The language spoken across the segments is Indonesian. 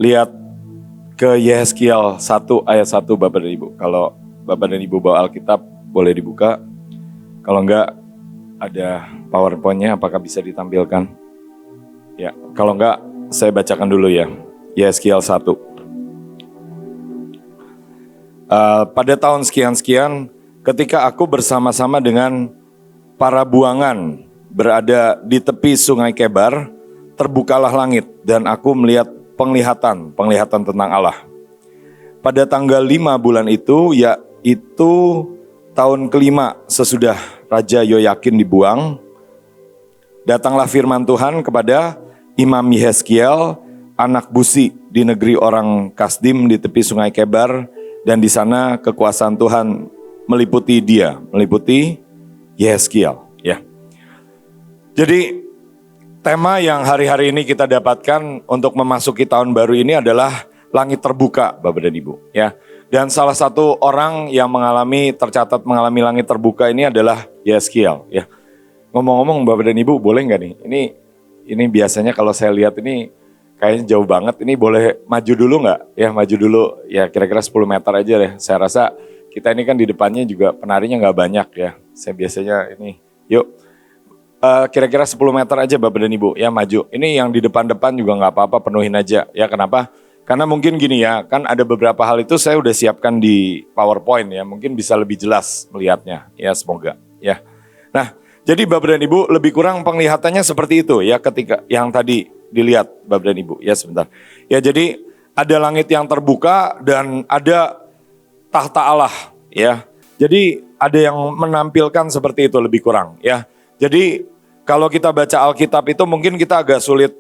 lihat ke Yehezkiel 1 ayat 1 Bapak dan Ibu. Kalau Bapak dan Ibu bawa Alkitab boleh dibuka. Kalau enggak ada PowerPoint-nya, apakah bisa ditampilkan? Ya, kalau enggak saya bacakan dulu ya. Yehezkiel 1. Pada tahun sekian-sekian, ketika aku bersama-sama dengan para buangan berada di tepi sungai Kebar, terbukalah langit dan aku melihat penglihatan tentang Allah. Pada tanggal 5 bulan itu, yaitu tahun kelima sesudah Raja Yoyakin dibuang, datanglah firman Tuhan kepada Imam Yehezkiel, anak Busi di negeri orang Kasdim di tepi sungai Kebar, dan di sana kekuasaan Tuhan meliputi Yehezkiel. Ya. Jadi tema yang hari-hari ini kita dapatkan untuk memasuki tahun baru ini adalah langit terbuka, Bapak dan Ibu. Ya. Dan salah satu orang yang tercatat mengalami langit terbuka ini adalah Yehezkiel. Ya. Ngomong-ngomong Bapak dan Ibu, boleh nggak nih? Ini biasanya kalau saya lihat ini kayaknya jauh banget. Ini boleh maju dulu nggak? Ya maju dulu. Ya kira-kira 10 meter aja deh. Saya rasa kita ini kan di depannya juga penarinya nggak banyak ya. Saya biasanya ini, yuk. Kira-kira 10 meter aja Bapak dan Ibu, ya maju. Ini yang di depan-depan juga nggak apa-apa, penuhin aja. Ya kenapa? Karena mungkin gini ya, kan ada beberapa hal itu saya udah siapkan di PowerPoint ya. Mungkin bisa lebih jelas melihatnya, ya semoga. Ya. Nah, jadi Bapak dan Ibu lebih kurang penglihatannya seperti itu ya ketika yang tadi dilihat Bapak dan Ibu. Ya sebentar. Ya jadi ada langit yang terbuka dan ada tahta Allah. Ya. Jadi ada yang menampilkan seperti itu lebih kurang. Ya. Jadi kalau kita baca Alkitab itu mungkin kita agak sulit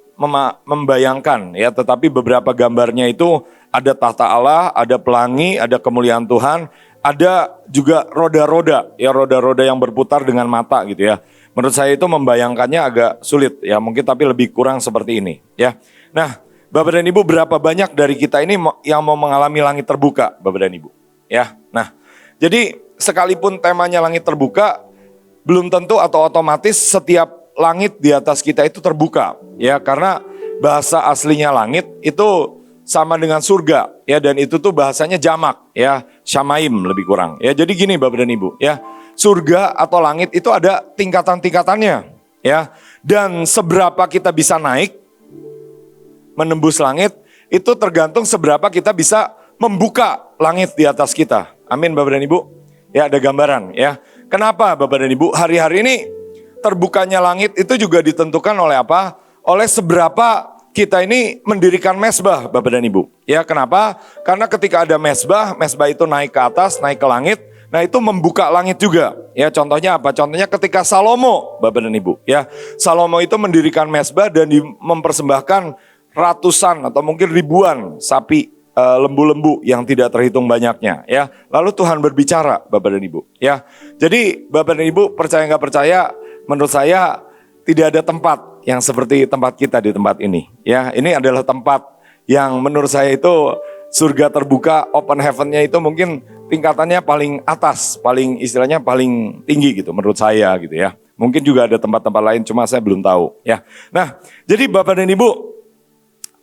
membayangkan ya, tetapi beberapa gambarnya itu ada tahta Allah, ada pelangi, ada kemuliaan Tuhan, ada juga roda-roda, ya roda-roda yang berputar dengan mata gitu ya. Menurut saya itu membayangkannya agak sulit ya, mungkin tapi lebih kurang seperti ini ya. Nah, Bapak dan Ibu, berapa banyak dari kita ini yang mau mengalami langit terbuka, Bapak dan Ibu? Ya. Nah, jadi sekalipun temanya langit terbuka, belum tentu atau otomatis setiap langit di atas kita itu terbuka ya, karena bahasa aslinya langit itu sama dengan surga ya, dan itu tuh bahasanya jamak ya, syamaim lebih kurang ya. Jadi gini Bapak dan Ibu ya, surga atau langit itu ada tingkatan-tingkatannya ya, dan seberapa kita bisa naik menembus langit itu tergantung seberapa kita bisa membuka langit di atas kita. Amin Bapak dan Ibu ya, ada gambaran ya. Kenapa Bapak dan Ibu? Hari-hari ini terbukanya langit itu juga ditentukan oleh apa? Oleh seberapa kita ini mendirikan mezbah Bapak dan Ibu. Ya kenapa? Karena ketika ada mezbah itu naik ke atas, naik ke langit. Nah itu membuka langit juga. Ya contohnya apa? Contohnya ketika Salomo Bapak dan Ibu. Ya Salomo itu mendirikan mezbah dan mempersembahkan ratusan atau mungkin ribuan sapi, lembu-lembu yang tidak terhitung banyaknya ya. Lalu Tuhan berbicara Bapak dan Ibu ya. Jadi Bapak dan Ibu percaya nggak percaya, menurut saya tidak ada tempat yang seperti tempat kita di tempat ini ya. Ini adalah tempat yang menurut saya itu surga terbuka, open heaven-nya itu mungkin tingkatannya paling atas, paling istilahnya paling tinggi gitu menurut saya gitu ya. Mungkin juga ada tempat-tempat lain cuma saya belum tahu ya. Nah jadi Bapak dan Ibu,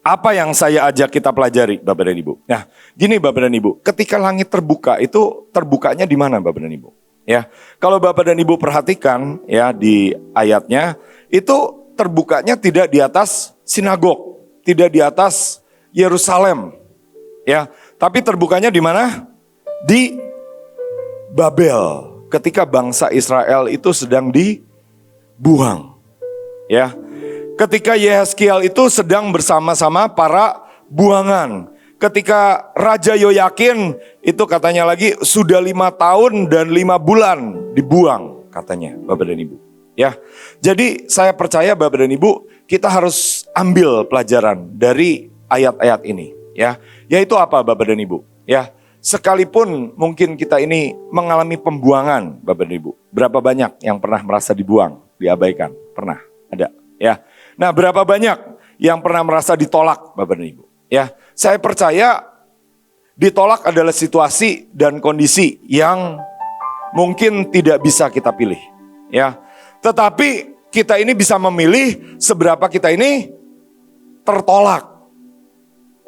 apa yang saya ajak kita pelajari Bapak dan Ibu? Nah, gini Bapak dan Ibu, ketika langit terbuka itu terbukanya di mana Bapak dan Ibu? Ya, kalau Bapak dan Ibu perhatikan ya di ayatnya itu terbukanya tidak di atas sinagog, tidak di atas Yerusalem, ya, tapi terbukanya di mana? Di Babel. Ketika bangsa Israel itu sedang dibuang, ya. Ketika Yehezkiel itu sedang bersama-sama para buangan. Ketika Raja Yoyakin itu katanya lagi sudah 5 tahun dan 5 bulan dibuang katanya Bapak dan Ibu. Ya, jadi saya percaya Bapak dan Ibu kita harus ambil pelajaran dari ayat-ayat ini. Ya, yaitu apa Bapak dan Ibu? Ya, sekalipun mungkin kita ini mengalami pembuangan Bapak dan Ibu. Berapa banyak yang pernah merasa dibuang, diabaikan? Pernah, ada. Ya. Nah, berapa banyak yang pernah merasa ditolak Bapak dan Ibu? Ya, saya percaya ditolak adalah situasi dan kondisi yang mungkin tidak bisa kita pilih. Ya, tetapi kita ini bisa memilih seberapa kita ini tertolak.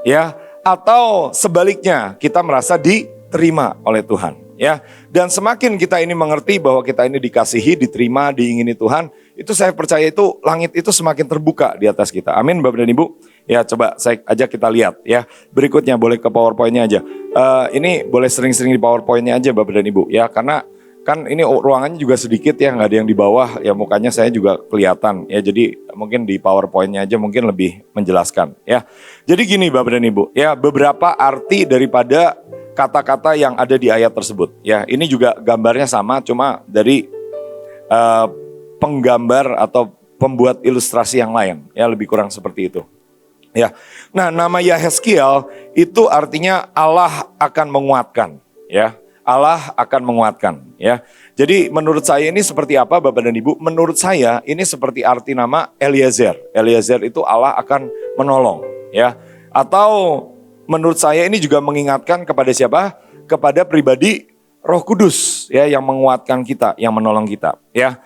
ya, atau sebaliknya kita merasa diterima oleh Tuhan, ya. Dan semakin kita ini mengerti bahwa kita ini dikasihi, diterima, diingini Tuhan, itu saya percaya itu langit itu semakin terbuka di atas kita. Amin, Bapak dan Ibu. Ya, coba saya ajak kita lihat ya. Berikutnya boleh ke PowerPoint-nya aja. Ini boleh sering-sering di PowerPoint-nya aja, Bapak dan Ibu, ya, karena kan ini ruangannya juga sedikit ya, nggak ada yang di bawah ya, mukanya saya juga kelihatan ya, jadi mungkin di PowerPoint-nya aja mungkin lebih menjelaskan ya. Jadi gini Bapak dan Ibu ya, beberapa arti daripada kata-kata yang ada di ayat tersebut ya. Ini juga gambarnya sama, cuma dari penggambar atau pembuat ilustrasi yang lain ya, lebih kurang seperti itu ya. Nah, nama Yehezkiel itu artinya Allah akan menguatkan ya. Allah akan menguatkan ya. Jadi menurut saya ini seperti apa Bapak dan Ibu? Menurut saya ini seperti arti nama Eliezer. Eliezer itu Allah akan menolong ya. Atau menurut saya ini juga mengingatkan kepada siapa? Kepada pribadi Roh Kudus ya, yang menguatkan kita, yang menolong kita ya.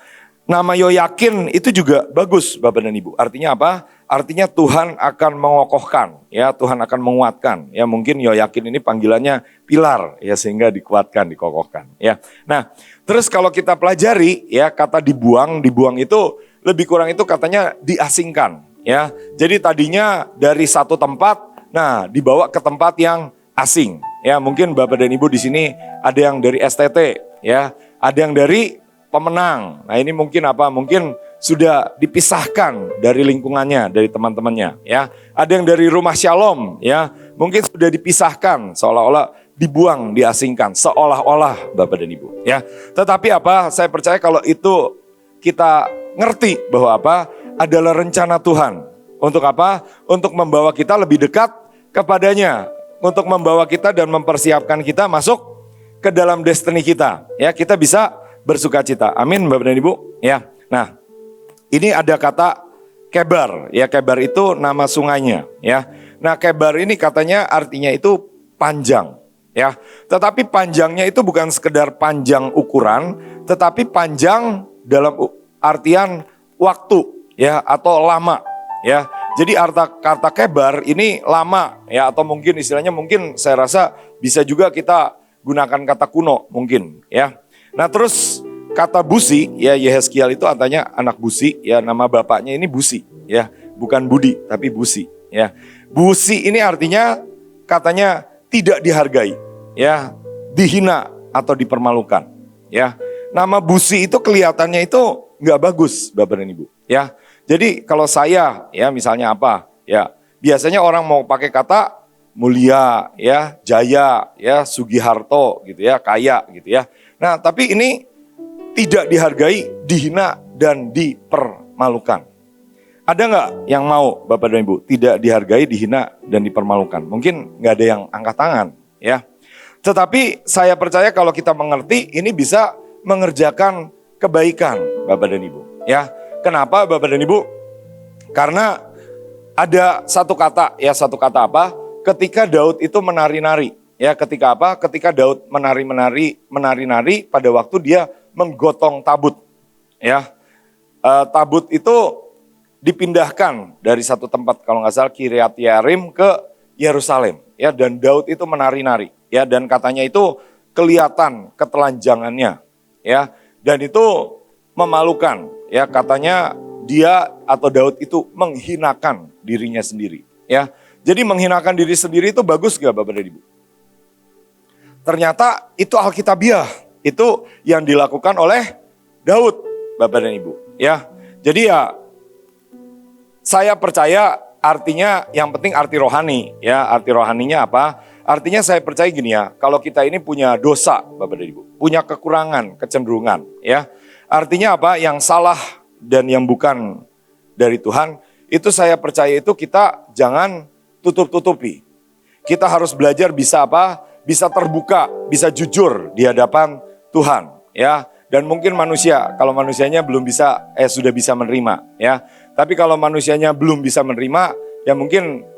Nama Yoyakin itu juga bagus Bapak dan Ibu. Artinya apa? Artinya Tuhan akan mengokohkan, ya, Tuhan akan menguatkan. Ya, mungkin Yoyakin ini panggilannya pilar, ya, sehingga dikuatkan, dikokohkan. Ya, nah, terus kalau kita pelajari, ya, kata dibuang itu lebih kurang itu katanya diasingkan, ya. Jadi tadinya dari satu tempat, nah, dibawa ke tempat yang asing. Ya, mungkin Bapak dan Ibu di sini ada yang dari STT, ya, ada yang dari pemenang. Nah, ini mungkin apa? Mungkin sudah dipisahkan dari lingkungannya, dari teman-temannya ya. Ada yang dari rumah Shalom ya, mungkin sudah dipisahkan, seolah-olah dibuang, diasingkan, seolah-olah Bapak dan Ibu ya. Tetapi apa? Saya percaya kalau itu kita ngerti bahwa apa? Adalah rencana Tuhan. Untuk apa? Untuk membawa kita lebih dekat kepadanya, untuk membawa kita dan mempersiapkan kita masuk ke dalam destiny kita. Ya, kita bisa bersukacita. Amin Bapak dan Ibu ya. Nah, ini ada kata Kebar, ya, Kebar itu nama sungainya, ya. Nah, Kebar ini katanya artinya itu panjang, ya. Tetapi panjangnya itu bukan sekedar panjang ukuran, tetapi panjang dalam artian waktu, ya, atau lama, ya. Jadi kata Kebar ini lama, ya, atau mungkin istilahnya mungkin saya rasa bisa juga kita gunakan kata kuno, mungkin, ya. Nah, terus kata Busi, ya, Yehezkiel itu artinya anak Busi, ya, nama bapaknya ini Busi, ya, bukan Budi, tapi Busi, ya. Busi ini artinya katanya tidak dihargai, ya, dihina atau dipermalukan, ya. Nama Busi itu kelihatannya itu nggak bagus, Bapak dan Ibu, ya. Jadi kalau saya, ya, misalnya apa, ya, biasanya orang mau pakai kata mulia, ya, jaya, ya, Sugiharto, gitu ya, kaya, gitu ya. Nah, tapi ini tidak dihargai, dihina, dan dipermalukan. Ada nggak yang mau Bapak dan Ibu tidak dihargai, dihina, dan dipermalukan? Mungkin nggak ada yang angkat tangan, ya. Tetapi saya percaya kalau kita mengerti, ini bisa mengerjakan kebaikan Bapak dan Ibu, ya. Kenapa Bapak dan Ibu? Karena ada satu kata, ya, satu kata apa? Ketika Daud itu menari-nari, ya, ketika apa? Ketika Daud menari-nari pada waktu dia menggotong tabut, ya. Tabut itu dipindahkan dari satu tempat, kalau nggak salah Kiriat Yearim ke Yerusalem, ya, dan Daud itu menari-nari, ya, dan katanya itu kelihatan ketelanjangannya, ya, dan itu memalukan, ya, katanya dia atau Daud itu menghinakan dirinya sendiri, ya. Jadi menghinakan diri sendiri itu bagus nggak Bapak dan Ibu? Ternyata itu alkitabiah. Itu yang dilakukan oleh Daud, Bapak dan Ibu, ya. Jadi ya, saya percaya artinya yang penting arti rohani, ya. Arti rohaninya apa? Artinya saya percaya gini ya, kalau kita ini punya dosa, Bapak dan Ibu, punya kekurangan, kecenderungan, ya. Artinya apa? Yang salah dan yang bukan dari Tuhan, itu saya percaya itu kita jangan tutup-tutupi. Kita harus belajar bisa apa? Bisa terbuka, bisa jujur di hadapan Tuhan, ya. Dan mungkin manusia, kalau manusianya belum bisa, sudah bisa menerima, ya. Tapi kalau manusianya belum bisa menerima, ya mungkin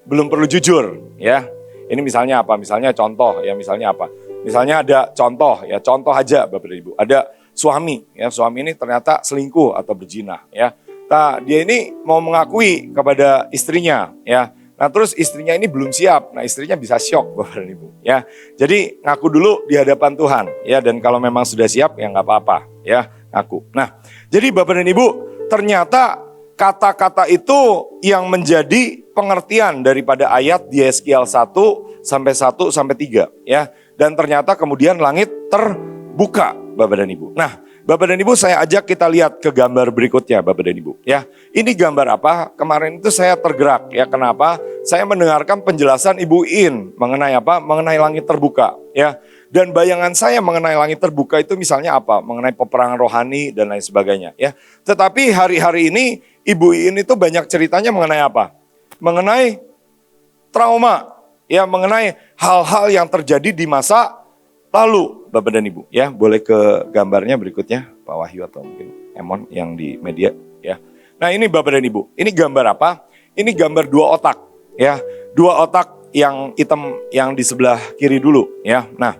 belum perlu jujur, ya. Ini misalnya apa? Misalnya contoh, ya, misalnya apa? Misalnya ada contoh, ya, contoh aja Bapak dan Ibu. Ada suami, ya, suami ini ternyata selingkuh atau berzina, ya. Nah, dia ini mau mengakui kepada istrinya, ya. Nah terus istrinya ini belum siap, nah istrinya bisa syok Bapak dan Ibu ya. Jadi ngaku dulu di hadapan Tuhan ya, dan kalau memang sudah siap ya nggak apa-apa ya, ngaku. Nah jadi Bapak dan Ibu, ternyata kata-kata itu yang menjadi pengertian daripada ayat di Yeskiel 1 sampai 3 ya. Dan ternyata kemudian langit terbuka Bapak dan Ibu. Nah Bapak dan Ibu, saya ajak kita lihat ke gambar berikutnya Bapak dan Ibu ya. Ini gambar apa? Kemarin itu saya tergerak ya. Kenapa? Saya mendengarkan penjelasan Ibu In mengenai apa? Mengenai langit terbuka ya. Dan bayangan saya mengenai langit terbuka itu misalnya apa? Mengenai peperangan rohani dan lain sebagainya ya. Tetapi hari-hari ini Ibu In itu banyak ceritanya mengenai apa? Mengenai trauma ya, mengenai hal-hal yang terjadi di masa lalu Bapak dan Ibu ya. Boleh ke gambarnya berikutnya Pak Wahyu atau mungkin Emon yang di media ya. Nah ini Bapak dan Ibu, ini gambar apa? Ini gambar dua otak ya. Dua otak yang hitam yang di sebelah kiri dulu ya. Nah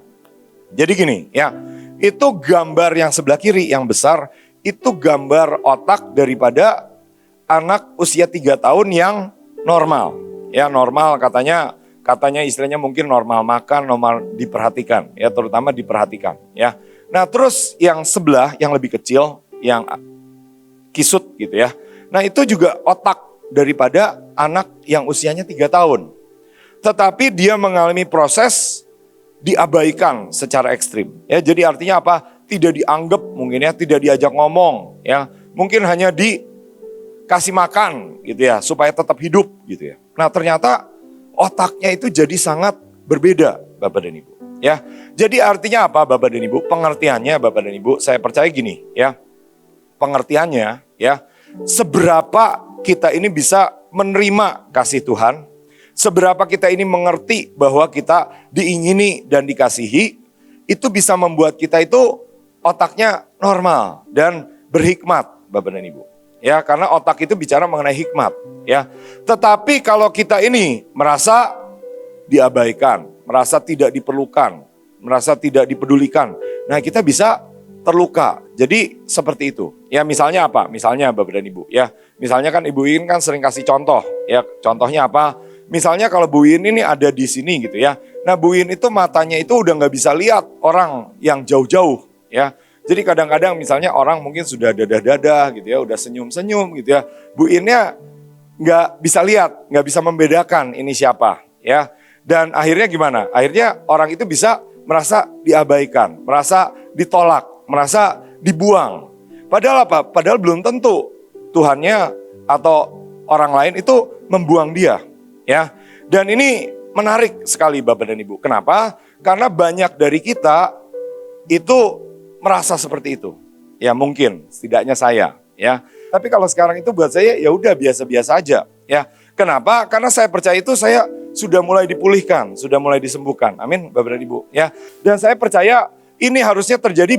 jadi gini ya, itu gambar yang sebelah kiri yang besar, itu gambar otak daripada anak usia 3 tahun yang normal ya. Normal katanya istilahnya mungkin normal makan, normal diperhatikan ya, terutama diperhatikan ya. Nah terus yang sebelah yang lebih kecil, yang kisut gitu ya. Nah itu juga otak daripada anak yang usianya 3 tahun. Tetapi dia mengalami proses diabaikan secara ekstrim ya. Jadi artinya apa? Tidak dianggap mungkin ya, tidak diajak ngomong ya. Mungkin hanya dikasih makan gitu ya, supaya tetap hidup gitu ya. Nah ternyata otaknya itu jadi sangat berbeda Bapak dan Ibu ya. Jadi artinya apa Bapak dan Ibu? Pengertiannya Bapak dan Ibu, saya percaya gini ya. Pengertiannya ya, seberapa kita ini bisa menerima kasih Tuhan, seberapa kita ini mengerti bahwa kita diingini dan dikasihi, itu bisa membuat kita itu otaknya normal dan berhikmat Bapak dan Ibu. Ya, karena otak itu bicara mengenai hikmat, ya. Tetapi kalau kita ini merasa diabaikan, merasa tidak diperlukan, merasa tidak dipedulikan, nah kita bisa terluka. Jadi seperti itu. Ya, misalnya apa? Misalnya Bapak dan Ibu, ya. Misalnya kan Ibu In kan sering kasih contoh, ya. Contohnya apa? Misalnya kalau Bu In ini ada di sini gitu ya. Nah, Bu In itu matanya itu udah nggak bisa lihat orang yang jauh-jauh, ya. Jadi kadang-kadang misalnya orang mungkin sudah dadah-dadah gitu ya, udah senyum-senyum gitu ya. Bu Innya nggak bisa lihat, nggak bisa membedakan ini siapa ya. Dan akhirnya gimana? Akhirnya orang itu bisa merasa diabaikan, merasa ditolak, merasa dibuang. Padahal apa? Padahal belum tentu Tuhannya atau orang lain itu membuang dia ya. Dan ini menarik sekali Bapak dan Ibu. Kenapa? Karena banyak dari kita itu merasa seperti itu. Ya mungkin, setidaknya saya ya. Tapi kalau sekarang itu buat saya ya udah biasa-biasa aja ya. Kenapa? Karena saya percaya itu saya sudah mulai dipulihkan, sudah mulai disembuhkan. Amin Bapak dan Ibu ya. Dan saya percaya ini harusnya terjadi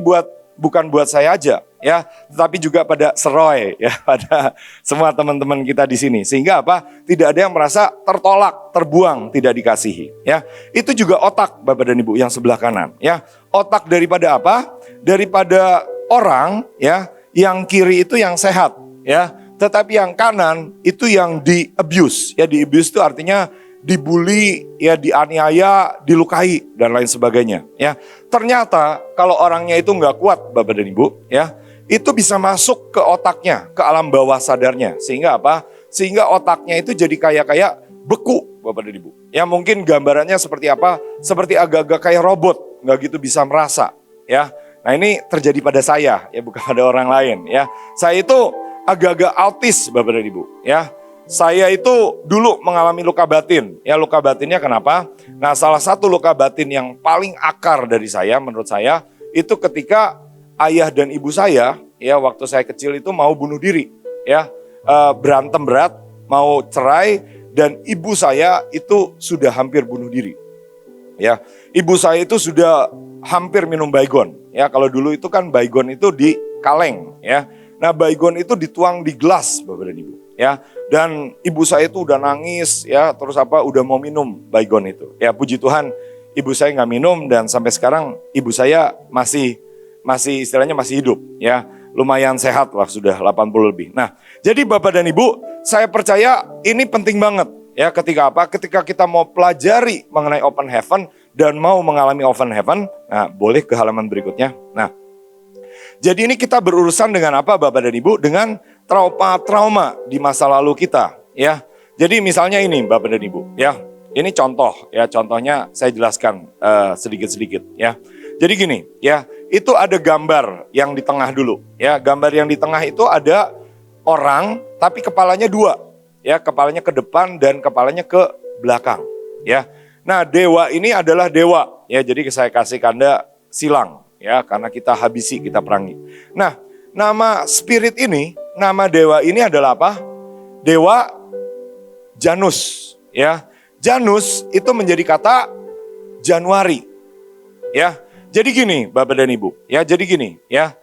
bukan buat saya aja ya, tetapi juga pada Seroy ya, pada semua teman-teman kita di sini. Sehingga apa? Tidak ada yang merasa tertolak, terbuang, tidak dikasihi ya. Itu juga otak Bapak dan Ibu yang sebelah kanan ya. Otak daripada apa? Daripada orang ya, yang kiri itu yang sehat ya, tetapi yang kanan itu yang di-abuse ya. Di-abuse itu artinya dibully ya, dianiaya, dilukai dan lain sebagainya ya. Ternyata kalau orangnya itu nggak kuat Bapak dan Ibu ya, itu bisa masuk ke otaknya, ke alam bawah sadarnya. Sehingga apa? Sehingga otaknya itu jadi kayak beku Bapak dan Ibu. Ya mungkin gambarannya seperti apa? Seperti agak-agak kayak robot, nggak gitu bisa merasa ya. Nah ini terjadi pada saya ya, bukan pada orang lain ya. Saya itu agak-agak autis Bapak dan Ibu ya. Saya itu dulu mengalami luka batin. Ya luka batinnya kenapa? Nah salah satu luka batin yang paling akar dari saya menurut saya itu ketika ayah dan ibu saya ya waktu saya kecil itu mau bunuh diri ya, berantem berat, mau cerai, dan ibu saya itu sudah hampir bunuh diri. Ya, ibu saya itu sudah hampir minum baygon. Ya, kalau dulu itu kan baygon itu di kaleng ya. Nah, baygon itu dituang di gelas Bapak dan Ibu ya. Dan ibu saya itu udah nangis ya, terus apa udah mau minum baygon itu. Ya, puji Tuhan ibu saya nggak minum dan sampai sekarang ibu saya masih istilahnya masih hidup ya. Lumayan sehat lah, sudah 80 lebih. Nah, jadi Bapak dan Ibu, saya percaya ini penting banget Ya, ketika apa? Ketika kita mau pelajari mengenai open heaven dan mau mengalami open heaven, nah boleh ke halaman berikutnya. Nah, jadi ini kita berurusan dengan apa Bapak dan Ibu? Dengan trauma-trauma di masa lalu kita, ya. Jadi misalnya ini Bapak dan Ibu, ya. Ini contoh, ya. Contohnya saya jelaskan sedikit-sedikit, ya. Jadi gini, ya. Itu ada gambar yang di tengah dulu, ya. Gambar yang di tengah itu ada orang, tapi kepalanya dua. Ya, kepalanya ke depan dan kepalanya ke belakang, ya. Nah, dewa ini adalah dewa, ya. Jadi saya kasih tanda silang, ya, karena kita habisi, kita perangi. Nah, nama spirit ini, nama dewa ini adalah apa? Dewa Janus, ya. Janus itu menjadi kata Januari, ya. Jadi gini, Bapak dan Ibu, ya. Jadi gini, ya.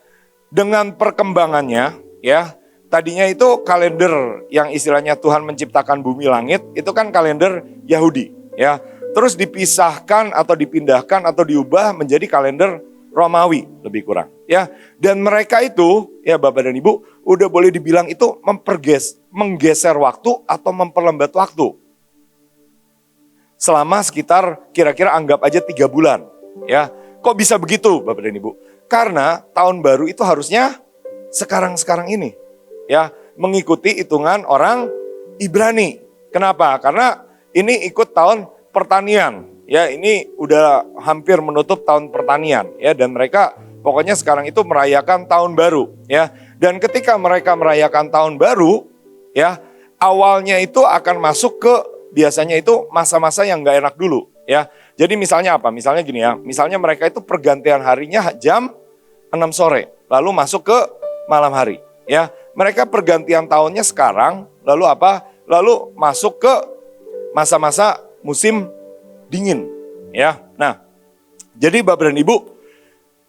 Dengan perkembangannya, ya. Tadinya itu kalender yang istilahnya Tuhan menciptakan bumi langit, itu kan kalender Yahudi, ya. Terus dipisahkan atau dipindahkan atau diubah menjadi kalender Romawi lebih kurang, ya. Dan mereka itu, ya Bapak dan Ibu, udah boleh dibilang itu menggeser waktu atau memperlambat waktu. Selama sekitar kira-kira anggap aja 3 bulan, ya. Kok bisa begitu Bapak dan Ibu? Karena tahun baru itu harusnya sekarang-sekarang ini. Ya, mengikuti hitungan orang Ibrani. Kenapa? Karena ini ikut tahun pertanian. Ya, ini udah hampir menutup tahun pertanian, ya, dan mereka pokoknya sekarang itu merayakan tahun baru, ya. Dan ketika mereka merayakan tahun baru, ya, awalnya itu akan masuk ke biasanya itu masa-masa yang nggak enak dulu, ya. Jadi misalnya apa? Misalnya gini ya, misalnya mereka itu pergantian harinya jam 6 sore, lalu masuk ke malam hari, ya. Mereka pergantian tahunnya sekarang, lalu apa? Lalu masuk ke masa-masa musim dingin, ya. Nah, jadi Bapak dan Ibu,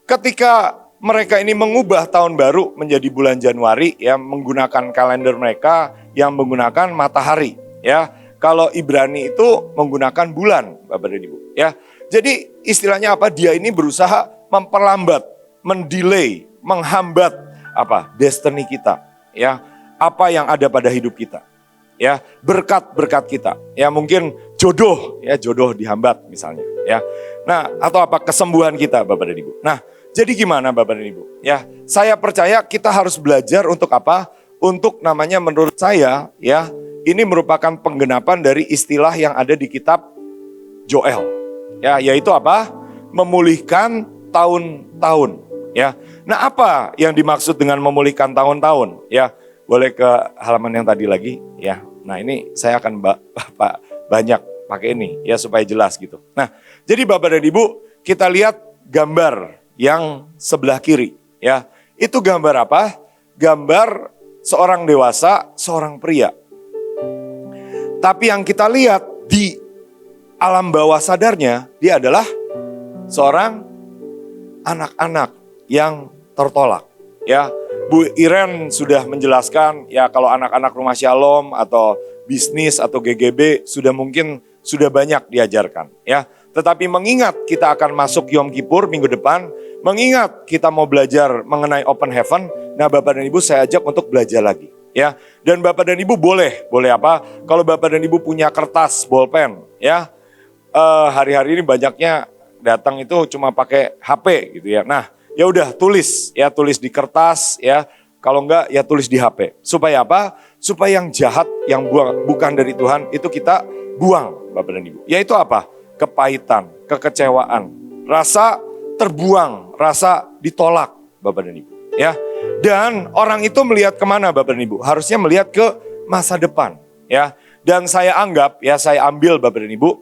ketika mereka ini mengubah tahun baru menjadi bulan Januari, ya, menggunakan kalender mereka yang menggunakan matahari, ya. Kalau Ibrani itu menggunakan bulan, Bapak dan Ibu, ya. Jadi istilahnya apa? Dia ini berusaha memperlambat, mendelay, menghambat apa? Destiny kita. Ya, apa yang ada pada hidup kita, ya, berkat-berkat kita, ya, mungkin jodoh, ya, jodoh dihambat misalnya, ya. Nah, atau apa, kesembuhan kita Bapak dan Ibu. Nah, jadi gimana Bapak dan Ibu, ya, saya percaya kita harus belajar untuk apa? Untuk namanya menurut saya, ya, ini merupakan penggenapan dari istilah yang ada di kitab Joel, ya, yaitu apa? Memulihkan tahun-tahun. Ya, nah apa yang dimaksud dengan memulihkan tahun-tahun? Ya, boleh ke halaman yang tadi lagi, ya. Nah ini saya akan banyak pakai ini, ya supaya jelas gitu. Nah, jadi Bapak dan Ibu, kita lihat gambar yang sebelah kiri, ya. Itu gambar apa? Gambar seorang dewasa, seorang pria. Tapi yang kita lihat di alam bawah sadarnya, dia adalah seorang anak-anak yang tertolak, ya. Bu Iren sudah menjelaskan, ya, kalau anak-anak Rumah Shalom atau bisnis atau GGB sudah banyak diajarkan, ya. Tetapi mengingat kita akan masuk Yom Kippur minggu depan, mengingat kita mau belajar mengenai open heaven, nah Bapak dan Ibu saya ajak untuk belajar lagi, ya. Dan Bapak dan Ibu boleh apa? Kalau Bapak dan Ibu punya kertas, bolpen, ya. Hari-hari ini banyaknya datang itu cuma pakai HP gitu ya. Nah, ya udah tulis di kertas, ya. Kalau enggak ya tulis di HP. Supaya apa? Supaya yang jahat, yang bukan dari Tuhan itu kita buang, Bapak dan Ibu. Yaitu apa? Kepahitan, kekecewaan, rasa terbuang, rasa ditolak, Bapak dan Ibu, ya. Dan orang itu melihat kemana, Bapak dan Ibu? Harusnya melihat ke masa depan, ya. Dan saya anggap, ya, saya ambil Bapak dan Ibu,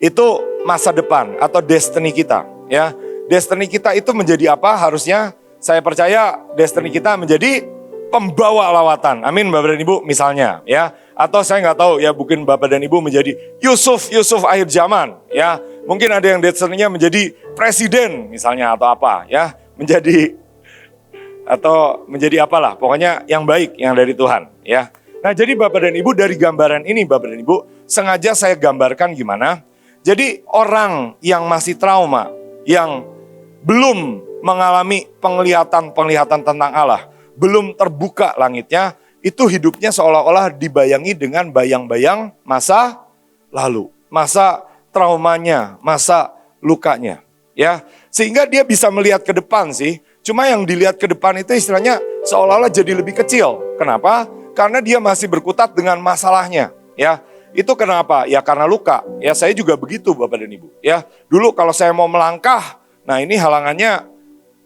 itu masa depan atau destiny kita, ya. Destiny kita itu menjadi apa? Harusnya saya percaya destiny kita menjadi pembawa lawatan. Amin Bapak dan Ibu misalnya, ya. Atau saya nggak tahu ya, mungkin Bapak dan Ibu menjadi Yusuf akhir zaman, ya. Mungkin ada yang destiny-nya menjadi presiden misalnya atau apa, ya. Menjadi apalah, pokoknya yang baik yang dari Tuhan, ya. Nah, jadi Bapak dan Ibu dari gambaran ini Bapak dan Ibu sengaja saya gambarkan gimana? Jadi orang yang masih trauma, yang belum mengalami penglihatan tentang Allah, belum terbuka langitnya, itu hidupnya seolah-olah dibayangi dengan bayang-bayang masa lalu, masa traumanya, masa lukanya, ya. Sehingga dia bisa melihat ke depan sih. Cuma yang dilihat ke depan itu istilahnya seolah-olah jadi lebih kecil. Kenapa? Karena dia masih berkutat dengan masalahnya, ya. Itu kenapa? Ya karena luka. Ya saya juga begitu Bapak dan Ibu, ya. Dulu kalau saya mau melangkah, nah ini halangannya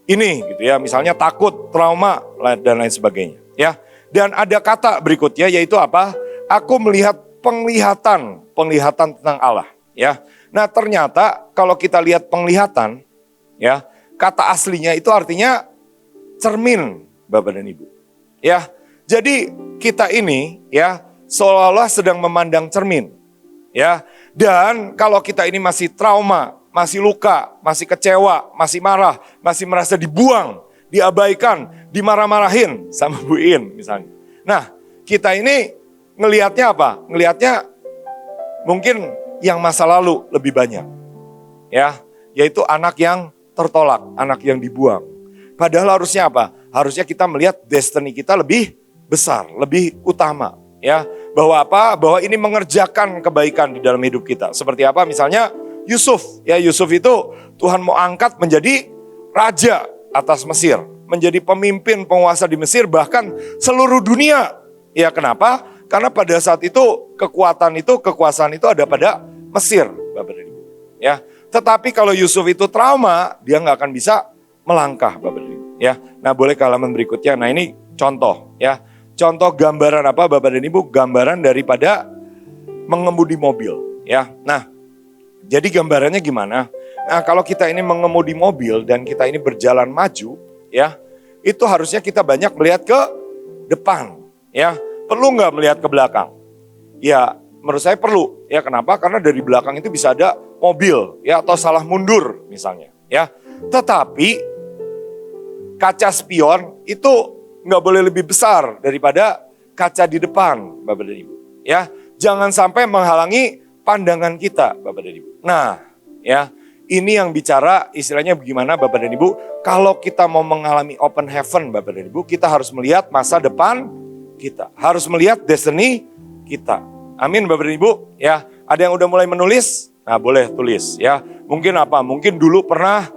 ini gitu ya. Misalnya takut, trauma dan lain sebagainya, ya. Dan ada kata berikutnya yaitu apa? Aku melihat penglihatan tentang Allah, ya. Nah, ternyata kalau kita lihat penglihatan, ya, kata aslinya itu artinya cermin, Bapak dan Ibu. Ya. Jadi kita ini ya seolah-olah sedang memandang cermin, ya. Dan kalau kita ini masih trauma, masih luka, masih kecewa, masih marah, masih merasa dibuang, diabaikan, dimarah-marahin sama Bu In misalnya. Nah, kita ini ngelihatnya apa? Ngelihatnya mungkin yang masa lalu lebih banyak. Ya, yaitu anak yang tertolak, anak yang dibuang. Padahal harusnya apa? Harusnya kita melihat destiny kita lebih besar, lebih utama, ya. Bahwa apa? Bahwa ini mengerjakan kebaikan di dalam hidup kita. Seperti apa? Misalnya Yusuf, ya Yusuf itu Tuhan mau angkat menjadi raja atas Mesir, menjadi pemimpin penguasa di Mesir, bahkan seluruh dunia. Ya kenapa? Karena pada saat itu kekuasaan itu ada pada Mesir, Bapak dan Ibu. Ya, tetapi kalau Yusuf itu trauma, dia nggak akan bisa melangkah, Bapak dan Ibu. Ya, nah boleh ke halaman berikutnya. Nah ini contoh, ya, contoh gambaran apa, Bapak dan Ibu? Gambaran daripada mengemudi mobil, ya. Nah, jadi gambarannya gimana? Nah, kalau kita ini mengemudi mobil dan kita ini berjalan maju, ya, itu harusnya kita banyak melihat ke depan, ya. Perlu nggak melihat ke belakang? Ya, menurut saya perlu. Ya, kenapa? Karena dari belakang itu bisa ada mobil, ya, atau salah mundur misalnya, ya. Tetapi kaca spion itu nggak boleh lebih besar daripada kaca di depan, Bapak dan Ibu. Ya, jangan sampai menghalangi pandangan kita, Bapak dan Ibu. Nah, ya, ini yang bicara istilahnya bagaimana, Bapak dan Ibu. Kalau kita mau mengalami open heaven, Bapak dan Ibu, kita harus melihat masa depan kita, harus melihat destiny kita. Amin, Bapak dan Ibu. Ya, ada yang udah mulai menulis? Nah, boleh tulis, ya. Mungkin apa? Mungkin dulu pernah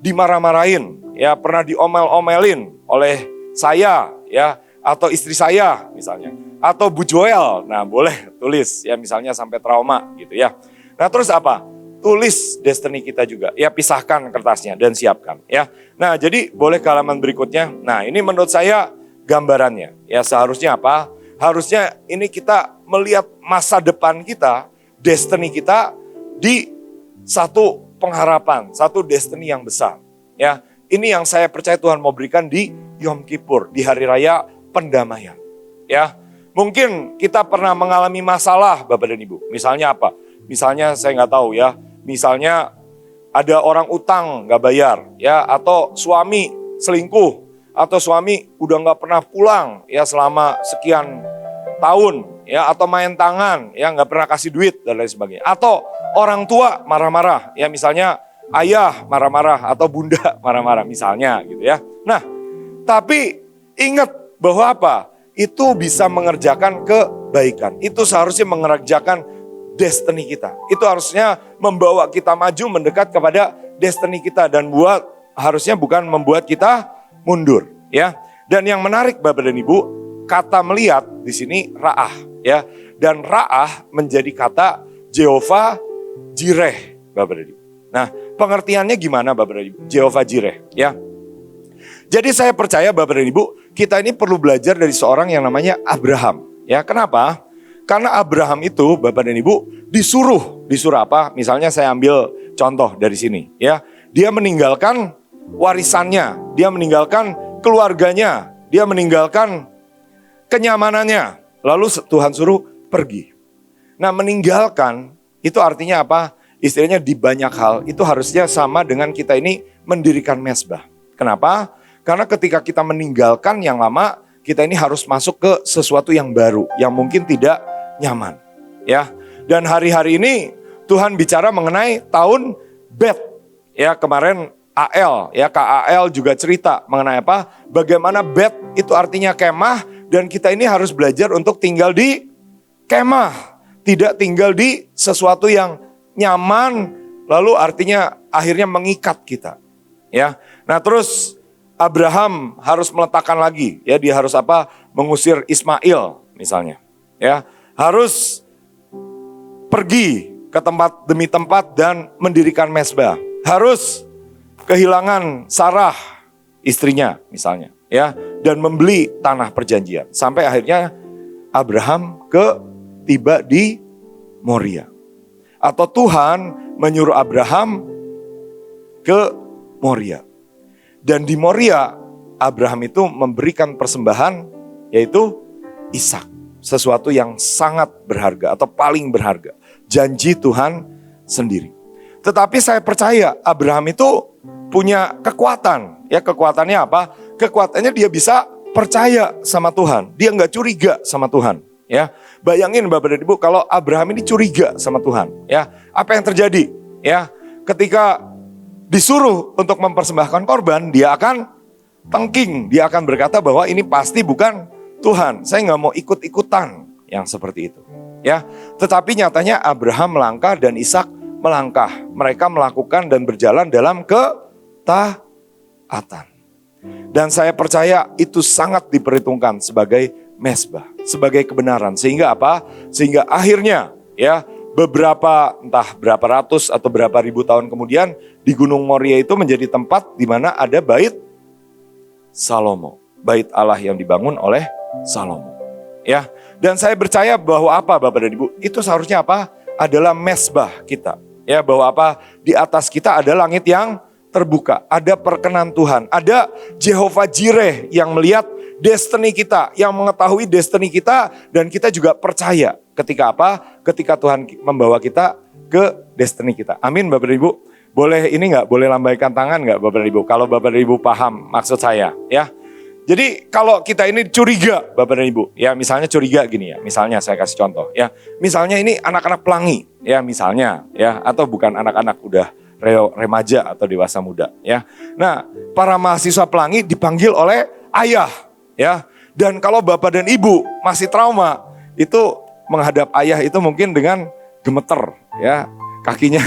dimarah-marahin, ya, pernah diomel-omelin oleh saya, ya, atau istri saya misalnya, atau Bu Joel. Nah, boleh tulis, ya, misalnya sampai trauma gitu ya. Nah, terus apa? Tulis destiny kita juga, ya, pisahkan kertasnya dan siapkan, ya. Nah, jadi boleh ke halaman berikutnya. Nah, ini menurut saya gambarannya, ya, seharusnya apa? Harusnya ini kita melihat masa depan kita, destiny kita di satu pengharapan, satu destiny yang besar, ya. Ini yang saya percaya Tuhan mau berikan di Yom Kippur, di hari raya pendamaian, ya. Mungkin kita pernah mengalami masalah, Bapak dan Ibu. Misalnya apa? Misalnya saya nggak tahu, ya. Misalnya ada orang utang nggak bayar, ya, atau suami selingkuh, atau suami udah nggak pernah pulang, ya, selama sekian tahun, ya, atau main tangan, ya, nggak pernah kasih duit dan lain sebagainya. Atau orang tua marah-marah, ya, misalnya ayah marah-marah atau bunda marah-marah misalnya gitu ya. Nah, tapi ingat bahwa apa? Itu bisa mengerjakan kebaikan. Itu seharusnya mengerjakan destiny kita. Itu harusnya membawa kita maju mendekat kepada destiny kita dan harusnya bukan membuat kita mundur, ya. Dan yang menarik Bapak dan Ibu, kata melihat di sini ra'ah, ya. Dan ra'ah menjadi kata Jehovah Jireh, Bapak dan Ibu. Nah, pengertiannya gimana Bapak dan Ibu? Jehovah Jireh, ya. Jadi saya percaya Bapak dan Ibu, kita ini perlu belajar dari seorang yang namanya Abraham. Ya, kenapa? Karena Abraham itu Bapak dan Ibu disuruh apa? Misalnya saya ambil contoh dari sini, ya. Dia meninggalkan warisannya, dia meninggalkan keluarganya, dia meninggalkan kenyamanannya. Lalu Tuhan suruh pergi. Nah, meninggalkan itu artinya apa? Istilahnya di banyak hal itu harusnya sama dengan kita ini mendirikan mezbah. Kenapa? Karena ketika kita meninggalkan yang lama, kita ini harus masuk ke sesuatu yang baru, yang mungkin tidak nyaman, ya. Dan hari-hari ini Tuhan bicara mengenai tahun Bet, ya. Kemarin AL, ya, KAL juga cerita mengenai apa? Bagaimana Bet itu artinya kemah Dan kita ini harus belajar untuk tinggal di kemah. Tidak tinggal di sesuatu yang nyaman, lalu artinya akhirnya mengikat kita. Ya, nah terus Abraham harus meletakkan lagi, ya dia harus apa? Mengusir Ismail misalnya. Ya, harus pergi ke tempat demi tempat dan mendirikan mezbah. Harus kehilangan Sarah istrinya misalnya, ya, dan membeli tanah perjanjian sampai akhirnya Abraham tiba di Moria. Atau Tuhan menyuruh Abraham ke Moria. Dan di Moria Abraham itu memberikan persembahan yaitu Ishak, sesuatu yang sangat berharga atau paling berharga, janji Tuhan sendiri. Tetapi saya percaya Abraham itu punya kekuatan. Ya, kekuatannya apa? Kekuatannya dia bisa percaya sama Tuhan. Dia nggak curiga sama Tuhan. Ya, bayangin Bapak dan Ibu kalau Abraham ini curiga sama Tuhan. Ya, apa yang terjadi? Ya, ketika disuruh untuk mempersembahkan korban, dia akan tengking. Dia akan berkata bahwa ini pasti bukan Tuhan. Saya nggak mau ikut-ikutan yang seperti itu. Ya, tetapi nyatanya Abraham melangkah dan Ishak melangkah. Mereka melakukan dan berjalan dalam ketaatan. Dan saya percaya itu sangat diperhitungkan sebagai mezbah, sebagai kebenaran. Sehingga apa? Sehingga akhirnya ya beberapa entah berapa ratus atau berapa ribu tahun kemudian di Gunung Moria itu menjadi tempat di mana ada bait Salomo, bait Allah yang dibangun oleh Salomo. Ya, dan saya percaya bahwa apa Bapak dan Ibu? Itu seharusnya apa? Adalah mezbah kita. Ya, bahwa apa? Di atas kita ada langit yang terbuka, ada perkenan Tuhan, ada Jehovah Jireh yang melihat destiny kita, yang mengetahui destiny kita, dan kita juga percaya ketika apa? Ketika Tuhan membawa kita ke destiny kita. Amin Bapak dan Ibu. Boleh ini nggak? Boleh lambaikan tangan nggak Bapak dan Ibu? Kalau Bapak dan Ibu paham maksud saya, ya. Jadi kalau kita ini curiga Bapak dan Ibu, ya misalnya curiga gini ya, misalnya saya kasih contoh ya, misalnya ini anak-anak pelangi, ya misalnya ya, atau bukan anak-anak udah remaja atau dewasa muda ya. Nah para mahasiswa pelangi dipanggil oleh ayah ya, dan kalau Bapak dan Ibu masih trauma, itu menghadap ayah itu mungkin dengan gemeter ya, kakinya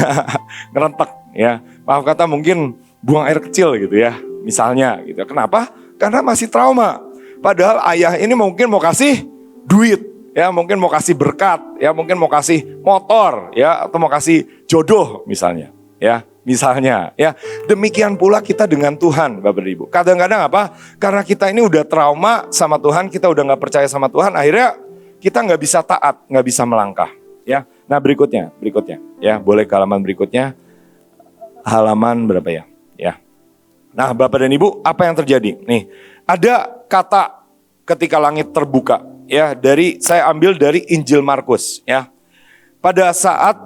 ngerentek ya, maaf kata mungkin buang air kecil gitu ya, misalnya gitu. Kenapa? Karena masih trauma. Padahal ayah ini mungkin mau kasih duit, ya mungkin mau kasih berkat, ya mungkin mau kasih motor, ya atau mau kasih jodoh misalnya, ya misalnya, ya demikian pula kita dengan Tuhan, Bapak dan Ibu. Kadang-kadang apa? Karena kita ini udah trauma sama Tuhan, kita udah nggak percaya sama Tuhan, akhirnya kita nggak bisa taat, nggak bisa melangkah, ya. Nah berikutnya, ya boleh ke halaman berikutnya, halaman berapa ya, ya. Nah Bapak dan Ibu, apa yang terjadi? Nih, ada kata ketika langit terbuka, ya saya ambil dari Injil Markus, ya. Pada saat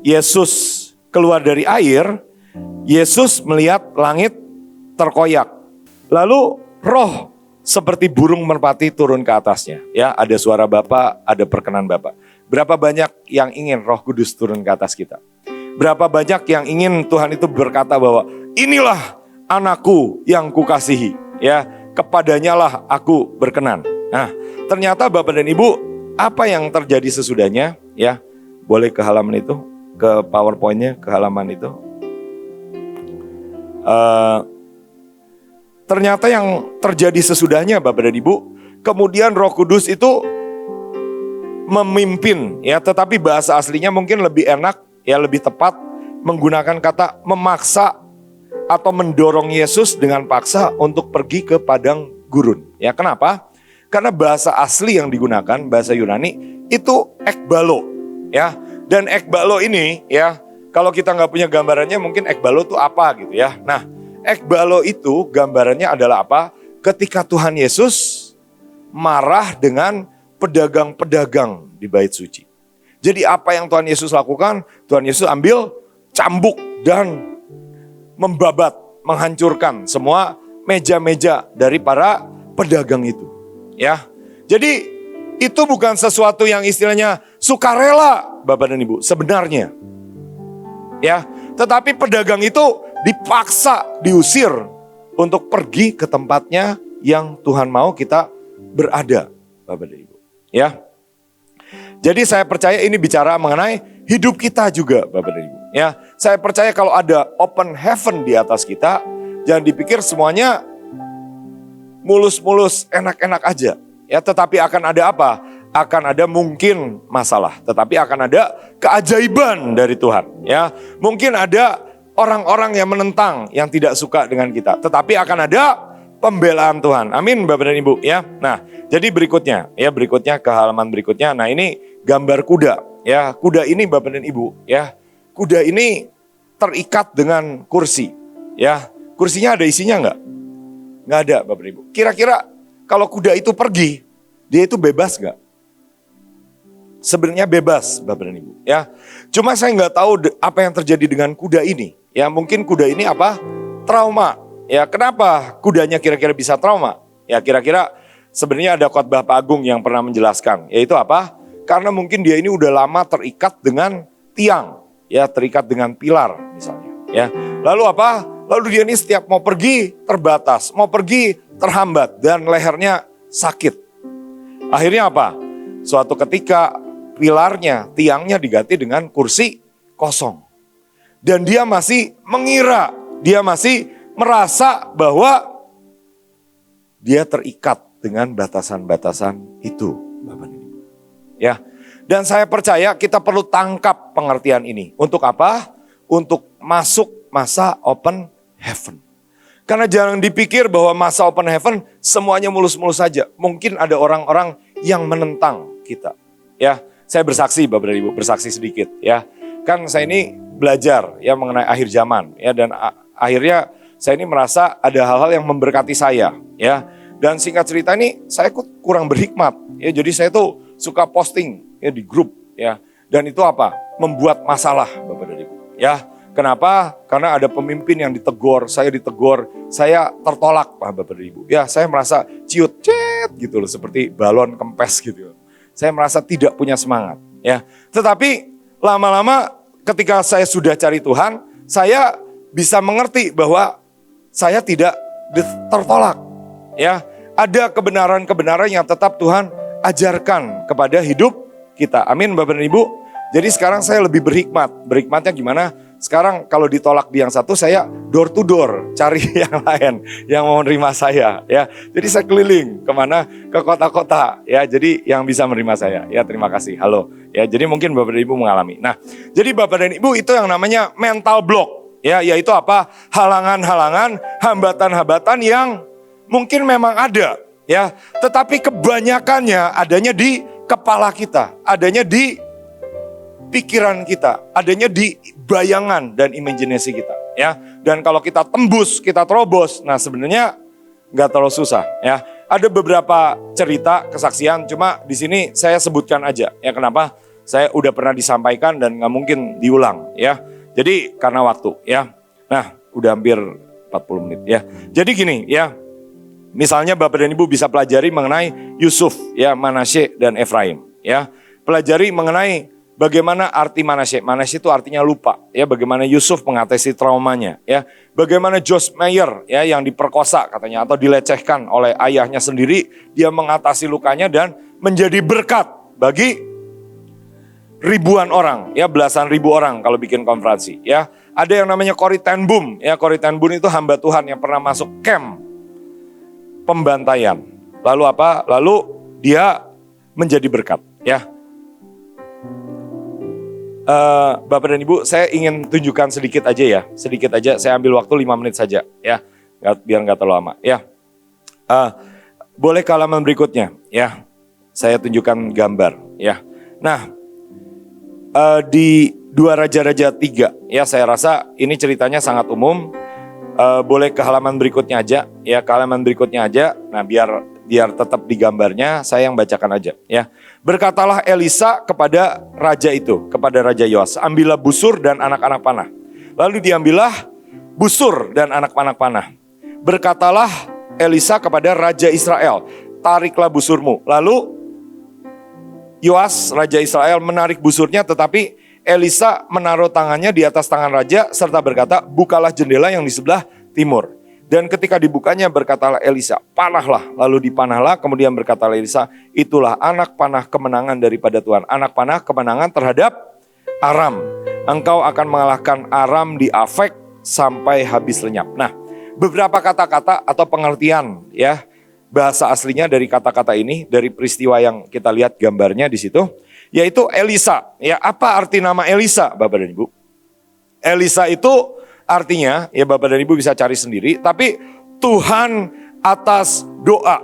Yesus keluar dari air, Yesus melihat langit terkoyak. Lalu roh seperti burung merpati turun ke atasnya, ya. Ada suara Bapa, ada perkenan Bapa. Berapa banyak yang ingin Roh Kudus turun ke atas kita? Berapa banyak yang ingin Tuhan itu berkata bahwa inilah anakku yang kukasihi, ya kepadanya lah aku berkenan. Nah ternyata Bapak dan Ibu, apa yang terjadi sesudahnya, ya boleh ke halaman itu, ke PowerPoint-nya, ke halaman itu. Ternyata yang terjadi sesudahnya Bapak dan Ibu, kemudian Roh Kudus itu memimpin, ya tetapi bahasa aslinya mungkin lebih enak, ya lebih tepat menggunakan kata memaksa atau mendorong Yesus dengan paksa untuk pergi ke padang gurun. Ya kenapa? Karena bahasa asli yang digunakan, bahasa Yunani itu ekbalo, ya. Dan ekbalo ini, ya kalau kita nggak punya gambarannya mungkin ekbalo itu apa gitu ya. Nah ekbalo itu gambarannya adalah apa? Ketika Tuhan Yesus marah dengan pedagang-pedagang di bait suci. Jadi apa yang Tuhan Yesus lakukan? Tuhan Yesus ambil cambuk dan membabat, menghancurkan semua meja-meja dari para pedagang itu. Ya, jadi itu bukan sesuatu yang istilahnya sukarela, Bapak dan Ibu, sebenarnya. Ya, tetapi pedagang itu dipaksa, diusir untuk pergi ke tempatnya yang Tuhan mau kita berada, Bapak dan Ibu. Ya. Jadi saya percaya ini bicara mengenai hidup kita juga, Bapak dan Ibu. Ya, saya percaya kalau ada open heaven di atas kita, jangan dipikir semuanya mulus-mulus, enak-enak aja. Ya, tetapi akan ada apa? Akan ada mungkin masalah, tetapi akan ada keajaiban dari Tuhan. Ya, mungkin ada orang-orang yang menentang, yang tidak suka dengan kita, tetapi akan ada pembelaan Tuhan. Amin, Bapak dan Ibu. Ya, nah, jadi berikutnya ke halaman berikutnya. Nah, ini gambar kuda. Ya, kuda ini Bapak dan Ibu. Ya, kuda ini terikat dengan kursi. Ya, kursinya ada isinya nggak? Nggak ada, Bapak dan Ibu. Kira-kira kalau kuda itu pergi, dia itu bebas nggak? Sebenarnya bebas, Bapak dan Ibu. Ya, cuma saya nggak tahu apa yang terjadi dengan kuda ini. Ya, mungkin kuda ini apa? Trauma. Ya, kenapa kudanya kira-kira bisa trauma? Ya, kira-kira sebenarnya ada khotbah Pak Agung yang pernah menjelaskan. Yaitu apa? Karena mungkin dia ini udah lama terikat dengan tiang. Ya, terikat dengan pilar misalnya. Ya, lalu apa? Lalu dia ini setiap mau pergi terbatas, mau pergi terhambat dan lehernya sakit. Akhirnya apa? Suatu ketika pilarnya, tiangnya diganti dengan kursi kosong. Dan dia masih mengira, dia masih merasa bahwa dia terikat dengan batasan-batasan itu, Bapak dan Ibu. Ya. Dan saya percaya kita perlu tangkap pengertian ini. Untuk apa? Untuk masuk masa open heaven. Karena jangan dipikir bahwa masa open heaven semuanya mulus-mulus saja. Mungkin ada orang-orang yang menentang kita. Ya, saya bersaksi Bapak dan Ibu, bersaksi sedikit ya. Kan saya ini belajar ya mengenai akhir zaman ya, dan akhirnya saya ini merasa ada hal-hal yang memberkati saya ya. Dan singkat cerita ini saya kurang berhikmat ya. Jadi saya tuh suka posting ya di grup ya. Dan itu apa? Membuat masalah Bapak dan Ibu ya. Kenapa? Karena ada pemimpin yang ditegur, saya tertolak Bapak dan Ibu. Ya, saya merasa ciut gitu loh, seperti balon kempes gitu. Saya merasa tidak punya semangat ya. Tetapi lama-lama ketika saya sudah cari Tuhan, saya bisa mengerti bahwa saya tidak tertolak. Ya, ada kebenaran-kebenaran yang tetap Tuhan ajarkan kepada hidup kita. Amin, Bapak dan Ibu. Jadi sekarang saya lebih berhikmat. Berhikmatnya gimana? Sekarang kalau ditolak di yang satu, saya door to door cari yang lain yang mau menerima saya. Ya, jadi saya keliling kemana? Ke kota-kota. Ya, jadi yang bisa menerima saya. Ya, terima kasih. Halo. Ya, jadi mungkin Bapak dan Ibu mengalami. Nah, jadi Bapak dan Ibu itu yang namanya mental block. Ya, yaitu apa? Halangan-halangan, hambatan-hambatan yang mungkin memang ada, ya, tetapi kebanyakannya adanya di kepala kita, adanya di pikiran kita, adanya di bayangan dan imajinasi kita, ya. Dan kalau kita tembus, kita terobos, nah sebenarnya nggak terlalu susah, ya. Ada beberapa cerita kesaksian, cuma di sini saya sebutkan aja, ya. Kenapa? Saya udah pernah disampaikan dan nggak mungkin diulang, ya. Jadi karena waktu, ya. Nah, udah hampir 40 menit, ya. Jadi gini, ya. Misalnya Bapak dan Ibu bisa pelajari mengenai Yusuf, ya, Manasye dan Efraim, ya. Pelajari mengenai bagaimana arti Manasye. Manasye itu artinya lupa, ya. Bagaimana Yusuf mengatasi traumanya, ya. Bagaimana Josh Meyer, ya, yang diperkosa katanya atau dilecehkan oleh ayahnya sendiri, dia mengatasi lukanya dan menjadi berkat bagi ribuan orang, ya, belasan ribu orang kalau bikin konferensi, ya. Ada yang namanya Corrie ten Boom, ya. Corrie ten Boom itu hamba Tuhan yang pernah masuk camp pembantaian. Lalu apa? Lalu dia menjadi berkat, ya. Bapak dan Ibu, saya ingin tunjukkan sedikit aja ya. Sedikit aja, saya ambil waktu 5 menit saja, ya. Biar nggak terlalu lama, ya. Boleh ke halaman berikutnya, ya. Saya tunjukkan gambar, ya. Nah, di 2 Raja-Raja 3, ya, saya rasa ini ceritanya sangat umum. Boleh ke halaman berikutnya aja, ya, ke halaman berikutnya aja. Nah, biar tetap di gambarnya, saya yang bacakan aja, ya. Berkatalah Elisa kepada raja itu, kepada Raja Yoas, ambillah busur dan anak-anak panah. Lalu diambillah busur dan anak-anak panah. Berkatalah Elisa kepada Raja Israel, tariklah busurmu. Lalu Yoas, Raja Israel, menarik busurnya, tetapi Elisa menaruh tangannya di atas tangan raja serta berkata, bukalah jendela yang di sebelah timur. Dan ketika dibukanya berkatalah Elisa, panahlah. Lalu dipanahlah, kemudian berkatalah Elisa, itulah anak panah kemenangan daripada Tuhan. Anak panah kemenangan terhadap Aram. Engkau akan mengalahkan Aram di Afek sampai habis lenyap. Nah, beberapa kata-kata atau pengertian ya bahasa aslinya dari kata-kata ini, dari peristiwa yang kita lihat gambarnya di situ, yaitu Elisa. Ya, apa arti nama Elisa, Bapak dan Ibu? Elisa itu artinya, ya Bapak dan Ibu bisa cari sendiri, tapi Tuhan atas doa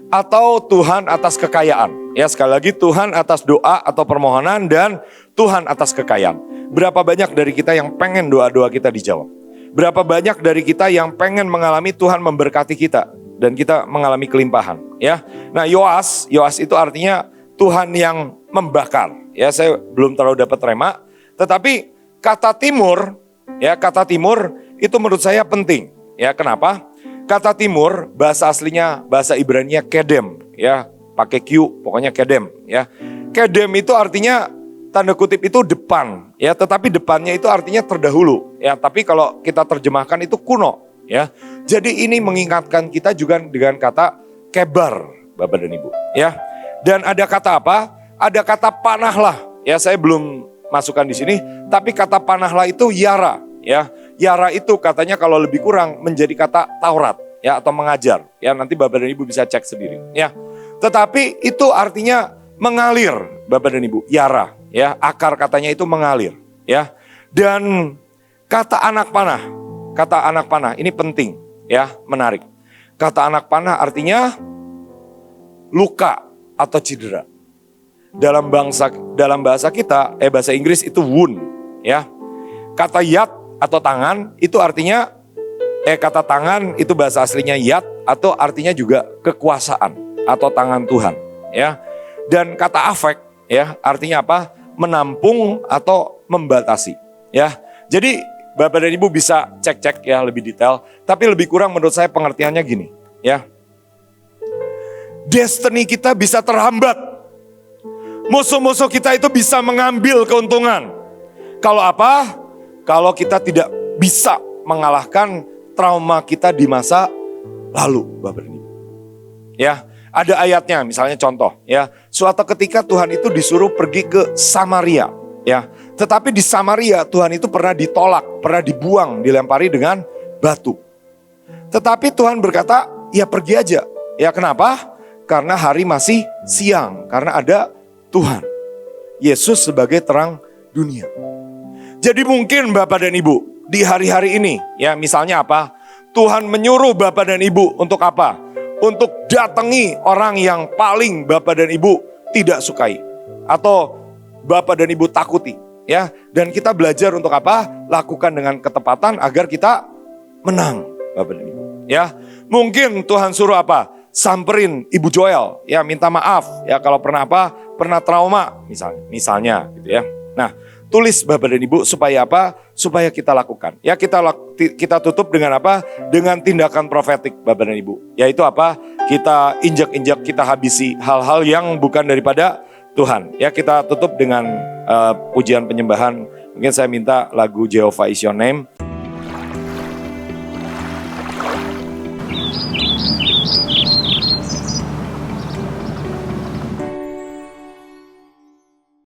atau Tuhan atas kekayaan. Ya, sekali lagi Tuhan atas doa atau permohonan dan Tuhan atas kekayaan. Berapa banyak dari kita yang pengen doa-doa kita dijawab? Berapa banyak dari kita yang pengen mengalami Tuhan memberkati kita dan kita mengalami kelimpahan, ya. Nah, Yoas itu artinya Tuhan yang membakar. Ya, saya belum terlalu dapat rema, tetapi kata timur, ya, kata timur itu menurut saya penting. Ya, kenapa? Kata timur bahasa aslinya bahasa Ibrani kedem, ya, pakai Q, pokoknya kedem, ya. Kedem itu artinya tanda kutip itu depan, ya, tetapi depannya itu artinya terdahulu, ya. Tapi kalau kita terjemahkan itu kuno, ya. Jadi ini mengingatkan kita juga dengan kata kebar, Bapak dan Ibu, ya. Dan ada kata apa? Ada kata panahlah, ya. Saya belum masukkan di sini, tapi kata panahlah itu yara, ya. Yara itu katanya kalau lebih kurang menjadi kata Taurat, ya, atau mengajar, ya. Nanti Bapak dan Ibu bisa cek sendiri, ya. Tetapi itu artinya mengalir, Bapak dan Ibu, yara, ya. Akar katanya itu mengalir, ya. Dan kata anak panah ini penting, ya, menarik. Kata anak panah artinya luka atau cedera. Dalam bahasa kita, bahasa Inggris itu wound, ya. Kata yad atau tangan itu artinya kata tangan itu bahasa aslinya yad atau artinya juga kekuasaan atau tangan Tuhan, ya. Dan kata afek, ya, artinya apa? Menampung atau membatasi, ya. Jadi Bapak dan Ibu bisa cek-cek ya lebih detail, tapi lebih kurang menurut saya pengertiannya gini, ya. Destiny kita bisa terhambat. Musuh-musuh kita itu bisa mengambil keuntungan. Kalau apa? Kalau kita tidak bisa mengalahkan trauma kita di masa lalu, Bapak dan Ibu. Ya, ada ayatnya, misalnya contoh, ya. Suatu ketika Tuhan itu disuruh pergi ke Samaria, ya. Tetapi di Samaria Tuhan itu pernah ditolak, pernah dibuang, dilempari dengan batu. Tetapi Tuhan berkata, ya pergi aja. Ya, kenapa? Karena hari masih siang, karena ada Tuhan. Yesus sebagai terang dunia. Jadi mungkin Bapak dan Ibu di hari-hari ini, ya, misalnya apa? Tuhan menyuruh Bapak dan Ibu untuk apa? Untuk datangi orang yang paling Bapak dan Ibu tidak sukai atau Bapak dan Ibu takuti, ya. Dan kita belajar untuk apa? Lakukan dengan ketepatan agar kita menang, Bapak dan Ibu, ya. Mungkin Tuhan suruh apa? Samperin Ibu Joel, ya, minta maaf, ya, kalau pernah apa? Pernah trauma, misalnya gitu, ya. Nah, tulis Bapak dan Ibu supaya apa? Supaya kita lakukan. Ya, kita tutup dengan apa? Dengan tindakan profetik Bapak dan Ibu. Yaitu apa? Kita injak-injak, kita habisi hal-hal yang bukan daripada Tuhan. Ya, kita tutup dengan pujian penyembahan. Mungkin saya minta lagu Jehovah Is Your Name.